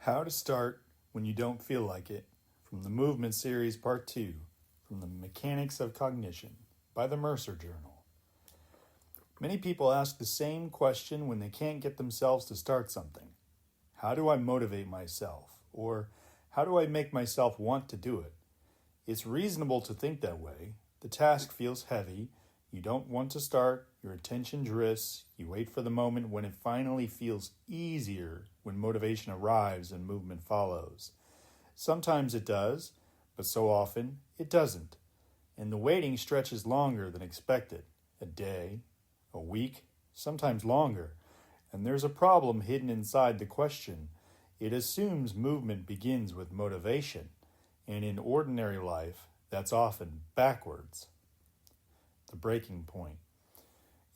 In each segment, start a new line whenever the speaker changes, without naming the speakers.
How to Start When You Don't Feel Like It, from the Movement Series Part 2, from the Mechanics of Cognition, by the Mercer Journal. Many people ask the same question when they can't get themselves to start something. How do I motivate myself? Or how do I make myself want to do it? It's reasonable to think that way. The task feels heavy. You don't want to start. Your attention drifts. You wait for the moment when it finally feels easier, when motivation arrives and movement follows. Sometimes it does, but so often it doesn't. And the waiting stretches longer than expected. A day, a week, sometimes longer. And there's a problem hidden inside the question. It assumes movement begins with motivation. And in ordinary life, that's often backwards. The breaking point.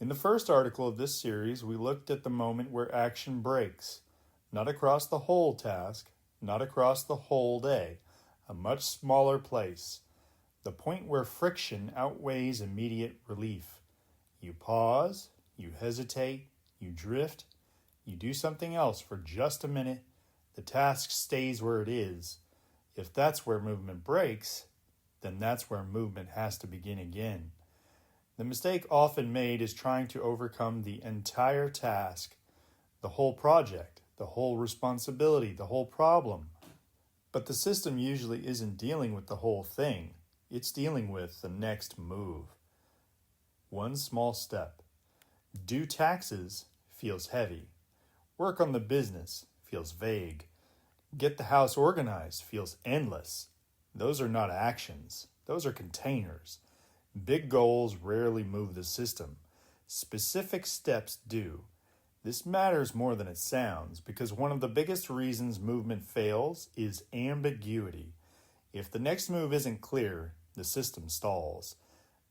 In the first article of this series, we looked at the moment where action breaks. Not across the whole task, not across the whole day, a much smaller place. The point where friction outweighs immediate relief. You pause, you hesitate, you drift, you do something else for just a minute. The task stays where it is. If that's where movement breaks, then that's where movement has to begin again. The mistake often made is trying to overcome the entire task, the whole project, the whole responsibility, the whole problem. But the system usually isn't dealing with the whole thing. It's dealing with the next move. One small step. Do taxes feels heavy. Work on the business feels vague. Get the house organized feels endless. Those are not actions. Those are containers. Big goals rarely move the system. Specific steps do. This matters more than it sounds because one of the biggest reasons movement fails is ambiguity. If the next move isn't clear, the system stalls.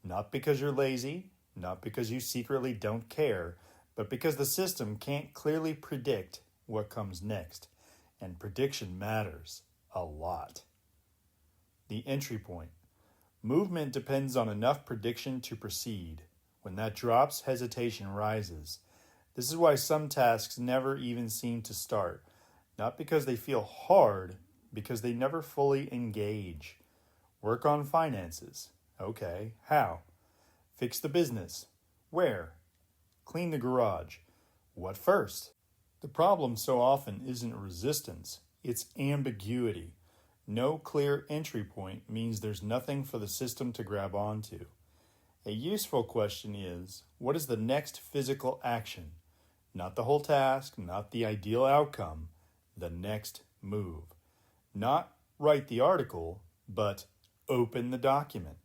Not because you're lazy, not because you secretly don't care, but because the system can't clearly predict what comes next. And prediction matters a lot. The entry point. Movement depends on enough prediction to proceed. When that drops, hesitation rises. This is why some tasks never even seem to start. Not because they feel hard, because they never fully engage. Work on finances. Okay, how? Fix the business. Where? Clean the garage. What first? The problem so often isn't resistance, it's ambiguity. No clear entry point means there's nothing for the system to grab onto. A useful question is, what is the next physical action? Not the whole task, not the ideal outcome, the next move. Not write the article, but open the document.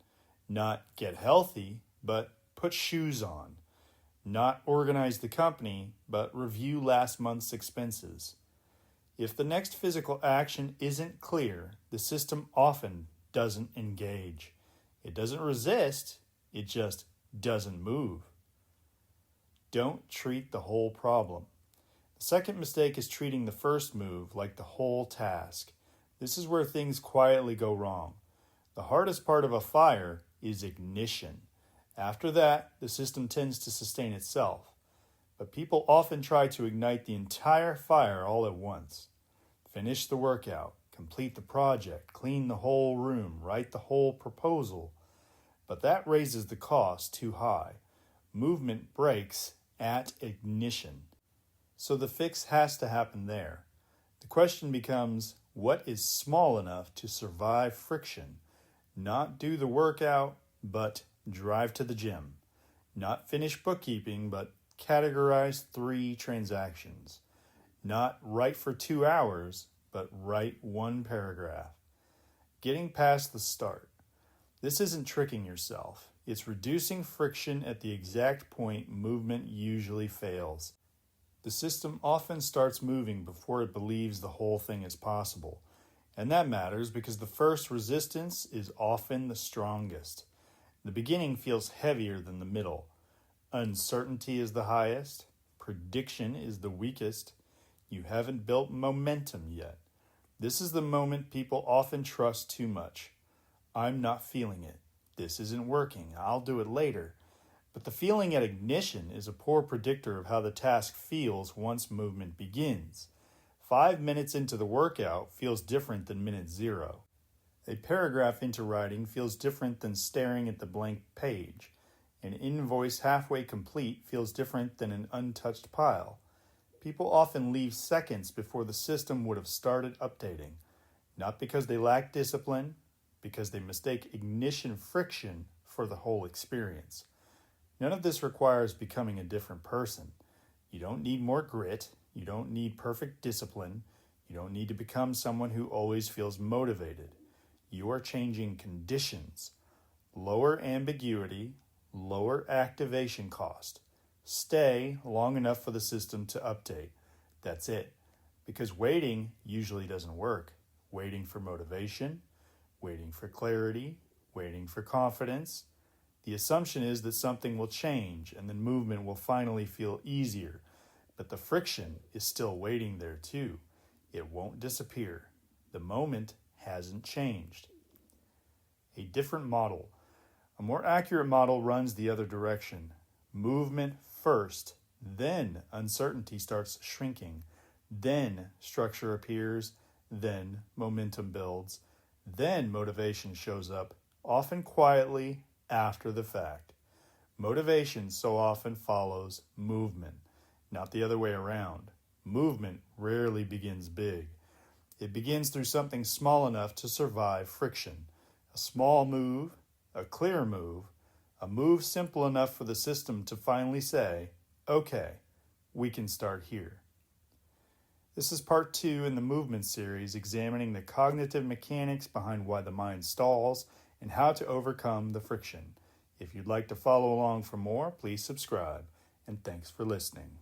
Not get healthy, but put shoes on. Not organize the company, but review last month's expenses. If the next physical action isn't clear, the system often doesn't engage. It doesn't resist, it just doesn't move. Don't treat the whole problem. The second mistake is treating the first move like the whole task. This is where things quietly go wrong. The hardest part of a fire is ignition. After that, the system tends to sustain itself. But people often try to ignite the entire fire all at once. Finish the workout, complete the project, clean the whole room, write the whole proposal. But that raises the cost too high. Movement breaks at ignition. So the fix has to happen there. The question becomes, what is small enough to survive friction? Not do the workout, but drive to the gym. Not finish bookkeeping, but categorize 3 transactions. Not write for 2 hours, but write 1 paragraph. Getting past the start. This isn't tricking yourself. It's reducing friction at the exact point movement usually fails. The system often starts moving before it believes the whole thing is possible. And that matters because the first resistance is often the strongest. The beginning feels heavier than the middle. Uncertainty is the highest. Prediction is the weakest. You haven't built momentum yet. This is the moment people often trust too much. I'm not feeling it. This isn't working. I'll do it later. But the feeling at ignition is a poor predictor of how the task feels once movement begins. 5 minutes into the workout feels different than minute 0. A paragraph into writing feels different than staring at the blank page. An invoice halfway complete feels different than an untouched pile. People often leave seconds before the system would have started updating, not because they lack discipline, because they mistake ignition friction for the whole experience. None of this requires becoming a different person. You don't need more grit. You don't need perfect discipline. You don't need to become someone who always feels motivated. You are changing conditions. Lower ambiguity, lower activation cost. Stay long enough for the system to update. That's it. Because waiting usually doesn't work. Waiting for motivation, waiting for clarity, waiting for confidence. The assumption is that something will change and then movement will finally feel easier. But the friction is still waiting there too. It won't disappear. The moment hasn't changed. A different model. A more accurate model runs the other direction. Movement first, then uncertainty starts shrinking, then structure appears, then momentum builds, then motivation shows up, often quietly after the fact. Motivation so often follows movement, not the other way around. Movement rarely begins big. It begins through something small enough to survive friction. A small move, a clear move, a move simple enough for the system to finally say, okay, we can start here. This is part 2 in the movement series examining the cognitive mechanics behind why the mind stalls and how to overcome the friction. If you'd like to follow along for more, please subscribe, and thanks for listening.